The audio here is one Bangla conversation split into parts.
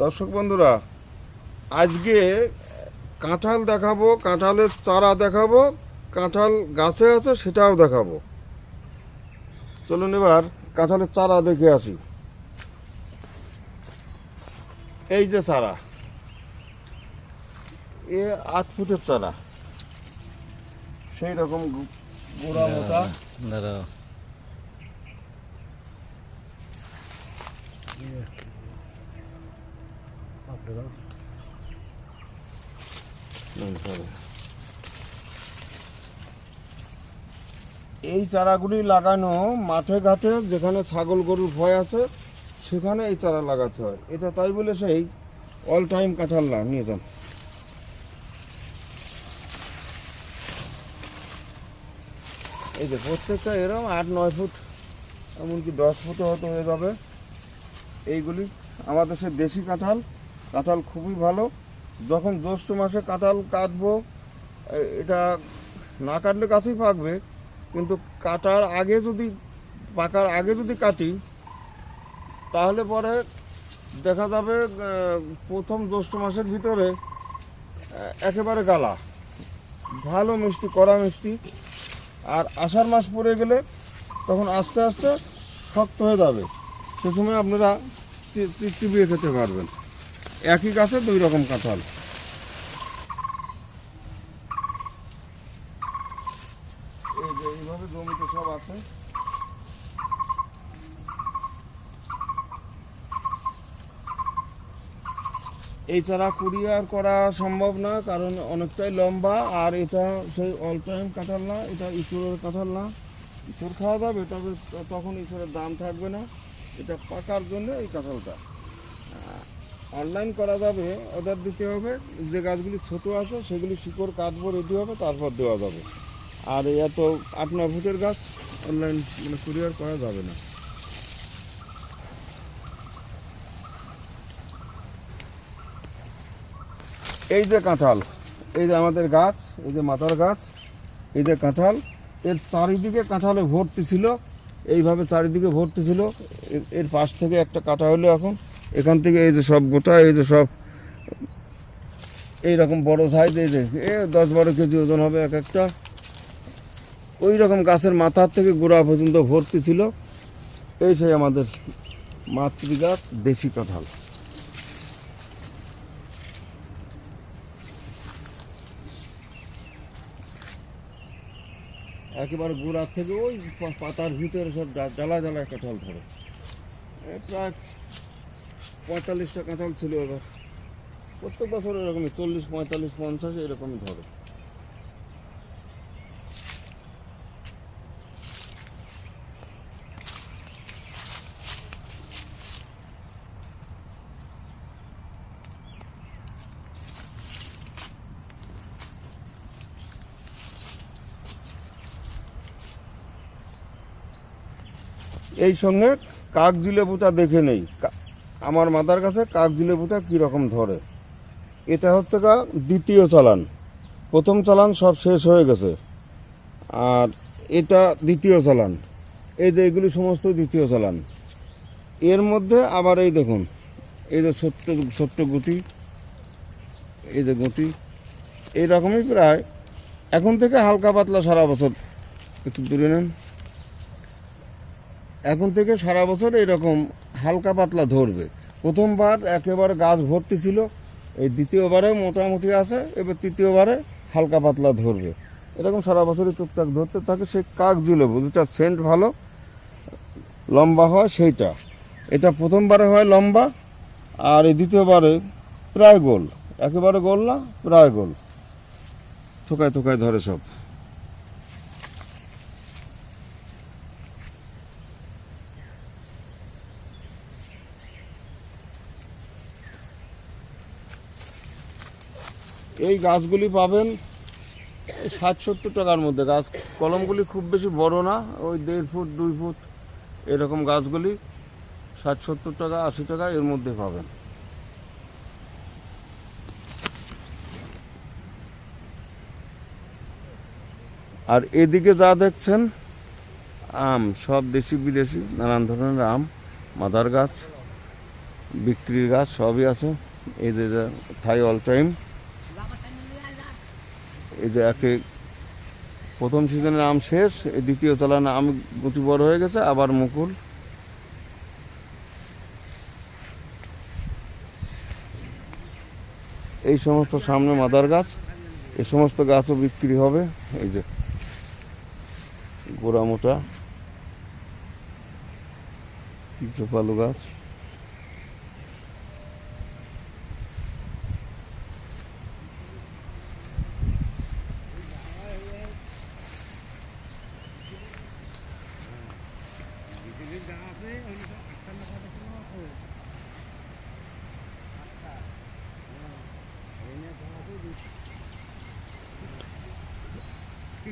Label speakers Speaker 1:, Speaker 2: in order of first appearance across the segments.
Speaker 1: দর্শক বন্ধুরা, আজকে কাঁঠাল দেখাবো, কাঁঠালের চারা দেখাবো, কাঁঠাল গাছে আছে সেটাও দেখাবো। চলুন এবার কাঁঠালের চারা দেখে আসি। এই যে চারা, এ 8 ফুটের চারা, সেই রকম গোড়া মোটা।
Speaker 2: দাঁড়াও,
Speaker 1: এই চারাগুলি লাগানো মাঠে ঘাটে, যেখানে ছাগল গরুর ভয় আছে সেখানে এই চারা লাগাতে হয়। এটা তাই বলে সেই অল টাইম কাঁঠাল না। নিয়ে যান। এই যে প্রত্যেকটা এরকম 8-9 ফুট, এমনকি 10 ফুটও হয়তো হয়ে যাবে। এইগুলি আমাদের সে দেশি কাঁঠাল। কাঁঠাল খুবই ভালো। যখন জ্যৈষ্ঠ মাসে কাঁঠাল কাটবো, এটা না কাটলে গাছেই পাকবে, কিন্তু কাটার আগে যদি, পাকার আগে যদি কাটি, তাহলে পরে দেখা যাবে প্রথম জ্যৈষ্ঠ মাসের ভিতরে একেবারে গালা, ভালো মিষ্টি, কড়া মিষ্টি। আর আষাঢ় মাস পড়ে গেলে তখন আস্তে আস্তে শক্ত হয়ে যাবে। সে সময় আপনারা চিবিয়ে খেতে পারবেন। একই গাছে 2 রকম কাঁঠাল। এই যে এইভাবে জমিতে সব আছে। এই চারা কুরিয়ার করা সম্ভব না, কারণ অনেকটাই লম্বা। আর এটা সেই অল টাইম কাঁঠাল না, এটা ইঁচড়ের কাঁঠাল না। ইঁচড় খাওয়া যাবে, তবে তখন ইঁচড়ের দাম থাকবে না। এটা পাকার জন্য এই কাঁঠালটা অনলাইন করা যাবে, অর্ডার দিতে হবে। যে গাছগুলি ছোট আছে সেগুলি শিকড় কাটবো, রেডি হবে, তারপর দেওয়া যাবে। আর এত 8-9 ফুটের গাছ অনলাইন কুরিয়ার করা যাবে না। এই যে কাঁঠাল, এই যে আমাদের গাছ, এই যে মাথার গাছ, এই যে কাঁঠাল, এর চারিদিকে কাঁঠালে ভর্তি ছিল। এইভাবে চারিদিকে ভর্তি ছিল। এর পাশ থেকে একটা কাটা হলো এখন। এখান থেকে এই যে সব গোটা, এই যে সব এইরকম বড় সাইজ, এই যে 10-12 কেজি ওজন হবে এক একটা। ওই রকম গাছের মাথার থেকে গোড়া পর্যন্ত ভর্তি ছিল। এই সেই আমাদের মাতৃ গাছ, দেশি কাঁঠাল। একেবারে গোড়ার থেকে ওই পাতার ভিতরে সব জ্বালা জ্বালায় কাঁঠাল ধরে। প্রায় 45টা কাঁঠাল ছিল এবার। প্রত্যেক বছর এরকমই 40, 45, 50 এরকমই ধরে। এই সঙ্গে কাগজি লেবুটা দেখে নেই, আমার মাথার কাছে কাগজি লেবুটা কীরকম ধরে। এটা হচ্ছে দ্বিতীয় চালান। প্রথম চালান সব শেষ হয়ে গেছে, আর এটা দ্বিতীয় চালান। এই যে এগুলি সমস্ত দ্বিতীয় চালান। এর মধ্যে আবার এই দেখুন, এই যে ছোট্ট ছোট্ট গুটি, এই যে গুটি এইরকমই প্রায়। এখন থেকে হালকা পাতলা সারা বছর, একটু দূরে নেন, এখন থেকে সারা বছর এরকম হালকা পাতলা ধরবে। প্রথমবার একেবারে গাছ ভর্তি ছিল, এই দ্বিতীয়বারে মোটামুটি আছে, এবার তৃতীয়বারে হালকা পাতলা ধরবে। এরকম সারা বছরই টুকটাক ধরতে থাকে। সেই কাগজি লেবু যেটা সেন্ট ভালো, লম্বা হয় সেইটা। এটা প্রথমবারে হয় লম্বা, আর এই দ্বিতীয়বারে প্রায় গোল। একেবারে গোল না, প্রায় গোল, থোকায় থোকায় ধরে সব। এই গাছগুলি পাবেন 60-70 টাকার মধ্যে। গাছ কলমগুলি খুব বেশি বড় না, ওই 1.5 ফুট 2 ফুট এরকম গাছগুলি 60-70 টাকা, 80 টাকা এর মধ্যে পাবেন। আর এদিকে যা দেখছেন আম, সব দেশি বিদেশি নানান ধরনের আম, মাদার গাছ। বিক্রির গাছ সবই আছে। এই যে থাই অল টাইম, এই যে একে প্রথম সিজনের আম শেষ, এই দ্বিতীয় চালানে আম গুটি বড় হয়ে গেছে, আবার মুকুল। এই সমস্ত সামনে মাদার গাছ, এই সমস্ত গাছও বিক্রি হবে। এই যে গোড়া মোটা জোপালু গাছ।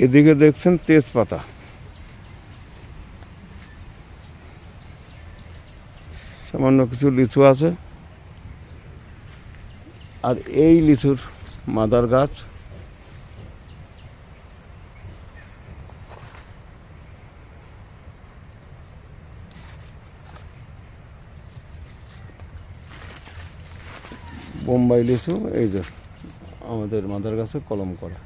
Speaker 1: এদিকে দেখছেন তেজপাতা, সামান্য কিছু লিচু আছে। আর এই লিচুর মাদার গাছ, বোম্বাই লিচু। এই যে আমাদের মাদার গাছে কলম করা।